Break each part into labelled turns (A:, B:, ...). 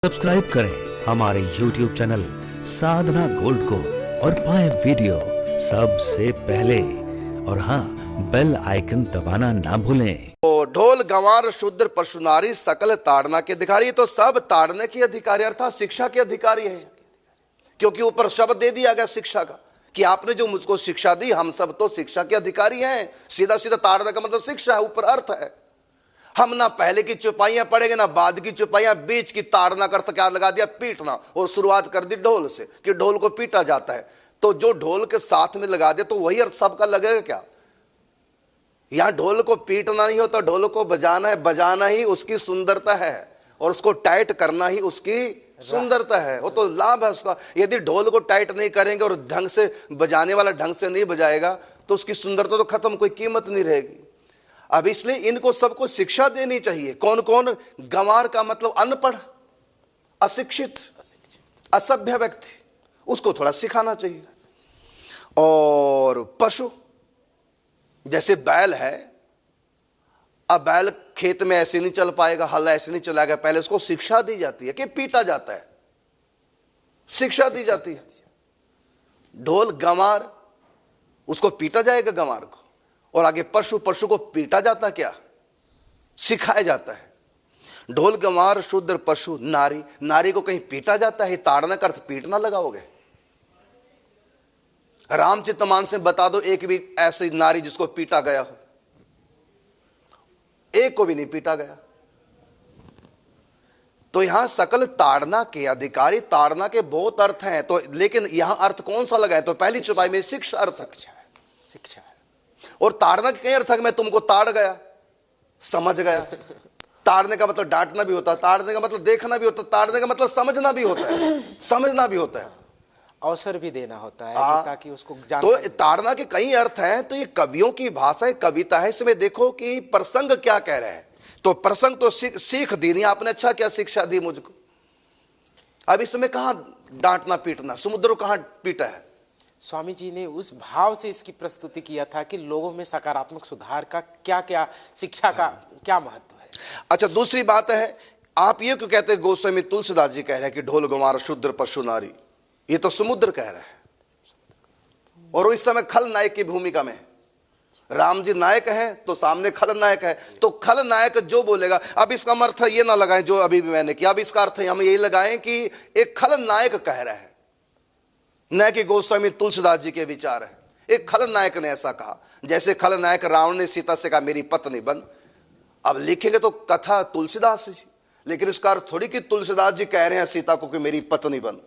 A: Subscribe करें हमारे YouTube channel साधना gold को और पाएं वीडियो सबसे पहले। और हाँ, बेल आइकन दबाना ना भूलें।
B: तो ढोल गंवार शूद्र पशु नारी सकल ताड़ना के अधिकारी, तो सब ताड़ने के अधिकारी अर्थात शिक्षा के अधिकारी है, क्योंकि ऊपर शब्द दे दिया गया शिक्षा का कि आपने जो मुझको शिक्षा दी, हम सब तो शिक्षा के अधिकारी हैं। सीधा सीधा ताड़ना का मतलब शिक्षा है, ऊपर अर्थ है। हम ना पहले की चौपाइयां पढ़ेंगे ना बाद की चौपाइयां, बीच की ताड़ना का अर्थ क्या लगा दिया? पीटना। और शुरुआत कर दी ढोल से कि ढोल को पीटा जाता है, तो जो ढोल के साथ में लगा दिया तो वही अर्थ सबका लगेगा क्या? यहां ढोल को पीटना नहीं होता, ढोल को बजाना है। बजाना ही उसकी सुंदरता है और उसको टाइट करना ही उसकी सुंदरता है, वो तो लाभ है उसका। यदि ढोल को टाइट नहीं करेंगे और ढंग से बजाने वाला ढंग से नहीं बजाएगा तो उसकी सुंदरता तो खत्म, कोई कीमत नहीं रहेगी। अब इसलिए इनको सबको शिक्षा देनी चाहिए। कौन कौन? गंवार का मतलब अनपढ़, अशिक्षित, असभ्य व्यक्ति, उसको थोड़ा सिखाना चाहिए। और पशु जैसे बैल है, अब बैल खेत में ऐसे नहीं चल पाएगा, हल ऐसे नहीं चलाएगा, पहले उसको शिक्षा दी जाती है कि पीटा जाता है, शिक्षा दी जाती है। ढोल गंवार, उसको पीटा जाएगा गंवार को। और आगे पशु, पशु को पीटा जाता क्या? सिखाया जाता है। ढोल गंवार शूद्र पशु नारी, नारी को कहीं पीटा जाता है? ताड़ना का अर्थ पीटना लगाओगे? रामचरितमानस में बता दो एक भी ऐसी नारी जिसको पीटा गया हो? एक को भी नहीं पीटा गया। तो यहां सकल ताड़ना के अधिकारी, ताड़ना के बहुत अर्थ हैं, तो लेकिन यहां अर्थ कौन सा लगा है? तो पहली चौपाई में शिक्षा अर्थ, शिक्षा है। और ताड़ना के कई अर्थ है। मैं तुमको ताड़ गया, समझ गया। ताड़ने का मतलब डांटना भी होता है, ताड़ने का मतलब देखना भी होता है, ताड़ने का मतलब समझना भी होता है, समझना भी होता है,
C: अवसर भी देना होता है ताकि उसको
B: तो ताड़ना के कई अर्थ हैं। तो ये कवियों की भाषा है, कविता है। इसमें देखो कि प्रसंग क्या कह रहे हैं। तो प्रसंग तो सीख दी नहीं आपने, अच्छा क्या शिक्षा दी मुझको। अब इसमें कहां डांटना पीटना? समुद्र को कहां पीटा है?
C: स्वामी जी ने उस भाव से इसकी प्रस्तुति किया था कि लोगों में सकारात्मक सुधार का क्या क्या, शिक्षा का क्या महत्व है।
B: अच्छा, दूसरी बात है, आप ये क्यों कहते हैं? गोस्वामी तुलसीदास जी कह रहे हैं कि ढोल गंवार शूद्र पशु नारी, ये तो समुद्र कह रहा है। और वो इस समय खलनायक की भूमिका में, राम जी नायक हैं तो सामने खलनायक है, तो खलनायक जो बोलेगा। अब इसका अर्थ ये ना लगाएं जो अभी भी मैंने किया, अब इसका अर्थ हम यही लगाएं कि एक खलनायक कह रहा है, न कि गोस्वामी तुलसीदास जी के विचार है। एक खलनायक ने ऐसा कहा, जैसे खलनायक रावण ने सीता से कहा मेरी पत्नी बन। अब लिखेंगे तो कथा तुलसीदास जी, लेकिन इसका अर्थ थोड़ी कि तुलसीदास जी कह रहे हैं सीता को कि मेरी पत्नी बन।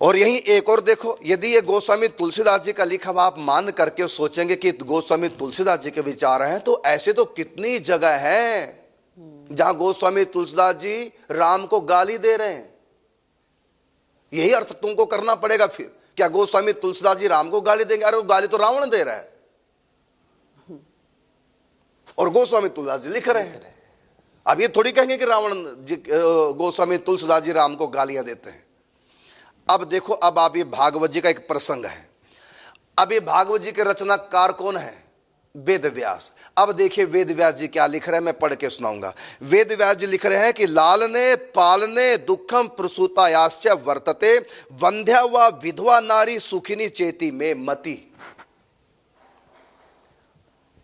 B: और यही एक और देखो, यदि ये गोस्वामी तुलसीदास जी का लिखा हुआ आप मान करके सोचेंगे कि गोस्वामी तुलसीदास जी के विचार हैं, तो ऐसे तो कितनी जगह है जहां गोस्वामी तुलसीदास जी राम को गाली दे रहे हैं। यही अर्थ तुमको करना पड़ेगा फिर। क्या गोस्वामी तुलसीदास जी राम को गाली देंगे? अरे वो गाली तो रावण दे रहा है और गोस्वामी तुलसीदास जी लिख रहे हैं। अब ये थोड़ी कहेंगे कि रावण जी, गोस्वामी तुलसीदास जी राम को गालियां देते हैं। अब देखो, अब आप ये भागवत जी का एक प्रसंग है। अब ये भागवत जी के रचनाकार कौन है? वेद व्यास। अब देखिए वेद व्यास जी क्या लिख रहे हैं, मैं पढ़ के सुनाऊंगा। वेद व्यास जी लिख रहे हैं कि लालने पालने दुखम प्रसूतायाश्च वर्तते वंध्या व विधवा नारी सुखिनी चेती में मति।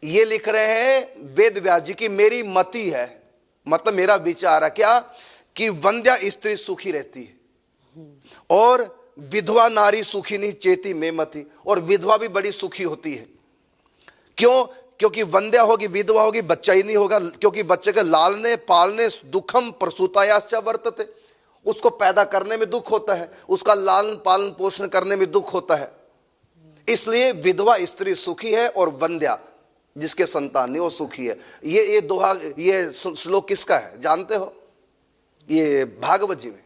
B: ये लिख रहे हैं वेद व्यास जी की मेरी मति है, मतलब मेरा विचार है क्या, कि वंध्या स्त्री सुखी रहती है और विधवा नारी सुखिनी चेती में मति, और विधवा भी बड़ी सुखी होती है। क्यों? क्योंकि वंध्या होगी, विधवा होगी, बच्चा ही नहीं होगा, क्योंकि बच्चे के लालने पालने दुखम प्रसूतायाश्च वर्तते, उसको पैदा करने में दुख होता है, उसका लालन पालन पोषण करने में दुख होता है। इसलिए विधवा स्त्री सुखी है और वंध्या जिसके संतान नहीं वो सुखी है। ये दोहा, ये श्लोक किसका है जानते हो? ये भागवत जी में,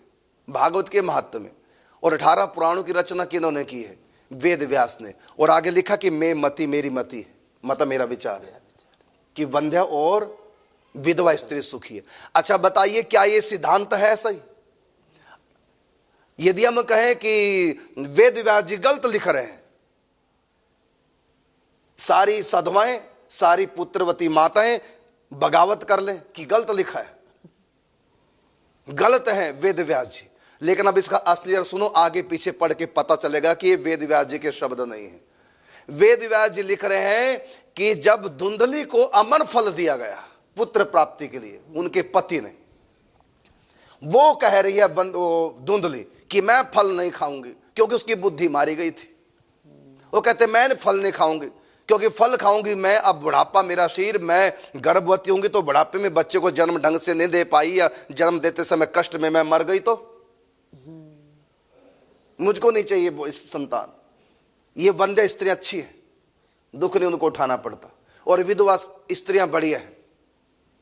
B: भागवत के महत्व में। और 18 पुराणों की रचना किन्होंने की है? वेद व्यास ने। और आगे लिखा कि मैं मति, मेरी मति है, मतलब मेरा विचार है कि वंध्या और विधवा स्त्री सुखी है। अच्छा बताइए, क्या ये सिद्धांत है ऐसा ही? यदि हम कहें कि वेद व्यास जी गलत लिख रहे हैं, सारी सधवाएं, सारी पुत्रवती माताएं बगावत कर लें कि गलत लिखा है, गलत है वेद व्यास जी। लेकिन अब इसका असली अर्थ सुनो, आगे पीछे पढ़ के पता चलेगा कि ये वेद व्यास जी के शब्द नहीं है। वेद व्यास जी लिख रहे हैं कि जब धुंधली को अमर फल दिया गया पुत्र प्राप्ति के लिए, उनके पति ने, वो कह रही है धुंधली कि मैं फल नहीं खाऊंगी, क्योंकि उसकी बुद्धि मारी गई थी। वो कहते मैं फल नहीं खाऊंगी, क्योंकि फल खाऊंगी मैं, अब बुढ़ापा मेरा शरीर, मैं गर्भवती होंगी तो बुढ़ापे में बच्चे को जन्म ढंग से नहीं दे पाई, या जन्म देते समय कष्ट में मैं मर गई तो मुझको नहीं चाहिए वो इस संतान। ये वंध्य स्त्री अच्छी है, दुख नहीं उनको उठाना पड़ता, और विधवा स्त्रियां बढ़िया है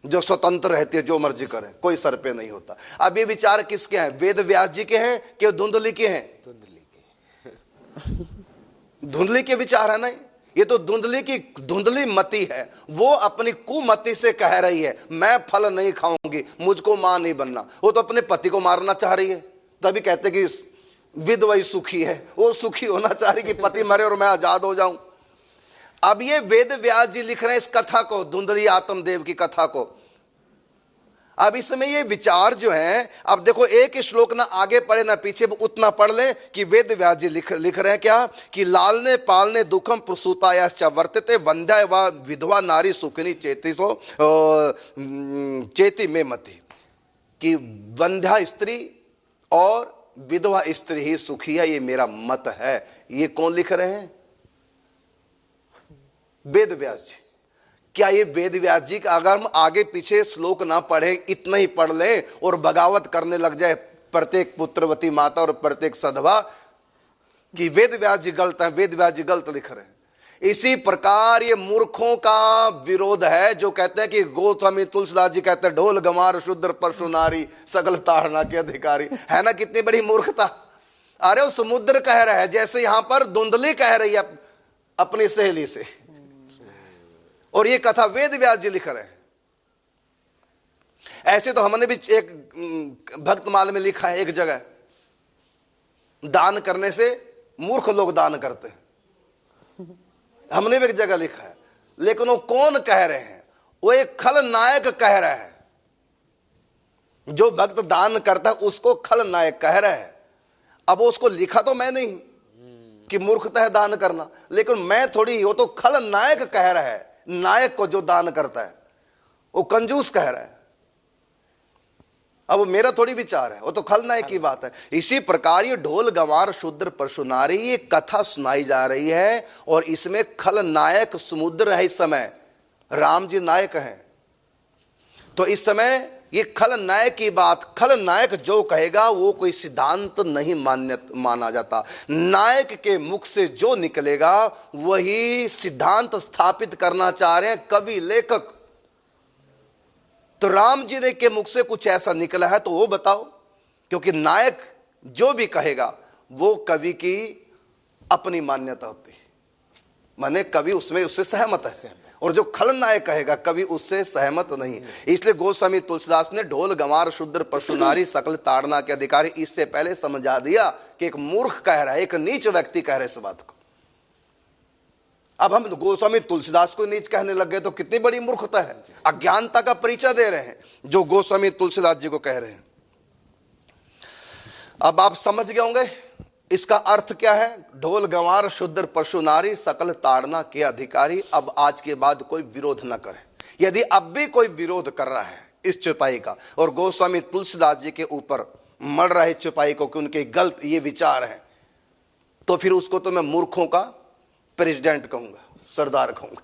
B: जो स्वतंत्र रहती है, जो मर्जी करे, कोई सर पे नहीं होता। अब ये विचार किसके हैं? वेद व्यास जी के हैं कि धुंधली के हैं? धुंधली के विचार है। नहीं, ये तो धुंधली की धुंधली मति है। वो अपनी कुमति से कह रही है मैं फल नहीं खाऊंगी, मुझको मां नहीं बनना। वो तो अपने पति को मारना चाह रही है, तभी कहते कि विधवा ही सुखी है। वो सुखी होना चाह रही कि पति मरे और मैं आजाद हो जाऊं। अब ये वेद व्यास जी लिख रहे हैं इस कथा को, धुंधली आत्मदेव की कथा को। अब इसमें ये विचार जो है, अब देखो एक श्लोक ना आगे पढ़े ना पीछे, उतना पढ़ लें कि वेद व्यास जी लिख रहे हैं क्या कि लालने पालने दुखम प्रसूतायाश्च वर्तते वंध्या व विधवा नारी सुखिनी चेतिसो चेति में मति, कि वंध्या स्त्री और विधवा स्त्री ही सुखी है, ये मेरा मत है। ये कौन लिख रहे हैं? वेद व्यास जी। क्या ये वेद व्यास जी का अगर हम आगे पीछे श्लोक ना पढ़े, इतना ही पढ़ लें और बगावत करने लग जाए प्रत्येक पुत्रवती माता और प्रत्येक सधवा कि वेद व्यास जी गलत है, वेद व्यास जी गलत लिख रहे हैं? इसी प्रकार ये मूर्खों का विरोध है जो कहते हैं कि गोस्वामी तुलसीदास जी कहते हैं ढोल गंवार शूद्र परशु नारी सकल ताड़ना के अधिकारी। है ना कितनी बड़ी मूर्खता। अरे वो समुद्र कह रहा है, जैसे यहां पर धुंधली कह रही है अपनी सहेली से, और ये कथा वेद व्यास जी लिख रहे हैं। ऐसे तो हमने भी एक भक्तमाल में लिखा है एक जगह, दान करने से मूर्ख लोग दान करते हैं, हमने भी एक जगह लिखा है। लेकिन वो कौन कह रहे हैं? वो एक खलनायक कह रहा है। जो भक्त दान करता है उसको खलनायक कह रहा है। अब उसको लिखा तो मैं नहीं कि मूर्खता है दान करना, लेकिन मैं थोड़ी, वो तो खलनायक कह रहा है। नायक को जो दान करता है वो कंजूस कह रहा है। अब वो मेरा थोड़ी विचार है, वो तो खलनायक की बात है। इसी प्रकार ये ढोल गंवार शूद्र परशु नारी, ये कथा सुनाई जा रही है, और इसमें खलनायक समुद्र है। इस समय राम जी नायक हैं, तो इस समय ये खलनायक की बात, खलनायक जो कहेगा वो कोई सिद्धांत नहीं माना जाता। नायक के मुख से जो निकलेगा वही सिद्धांत स्थापित करना चाह रहे हैं कवि लेखक। तो राम जी ने के मुख से कुछ ऐसा निकला है तो वो बताओ, क्योंकि नायक जो भी कहेगा वो कवि की अपनी मान्यता होती है, माने कवि उसमें उससे सहमत है, और जो खलनायक कहेगा कवि उससे सहमत नहीं। इसलिए गोस्वामी तुलसीदास ने ढोल गंवार शूद्र परशु नारी सकल ताड़ना के अधिकारी इससे पहले समझा दिया कि एक मूर्ख कह रहा है, एक नीच व्यक्ति कह रहा है इस बात को। अब हम गोस्वामी तुलसीदास को नीच कहने लग गए तो कितनी बड़ी मूर्खता है, अज्ञानता का परिचय दे रहे हैं जो गोस्वामी तुलसीदास जी को कह रहे हैं। अब आप समझ गए होंगे इसका अर्थ क्या है। ढोल गंवार शूद्र परशु नारी सकल ताड़ना के अधिकारी। अब आज के बाद कोई विरोध न करे। यदि अब भी कोई विरोध कर रहा है इस चौपाई का, और गोस्वामी तुलसीदास जी के ऊपर मर रहा है चौपाई को कि उनके गलत ये विचार हैं, तो फिर उसको तो मैं मूर्खों का प्रेसिडेंट कहूंगा, सरदार कहूंगा।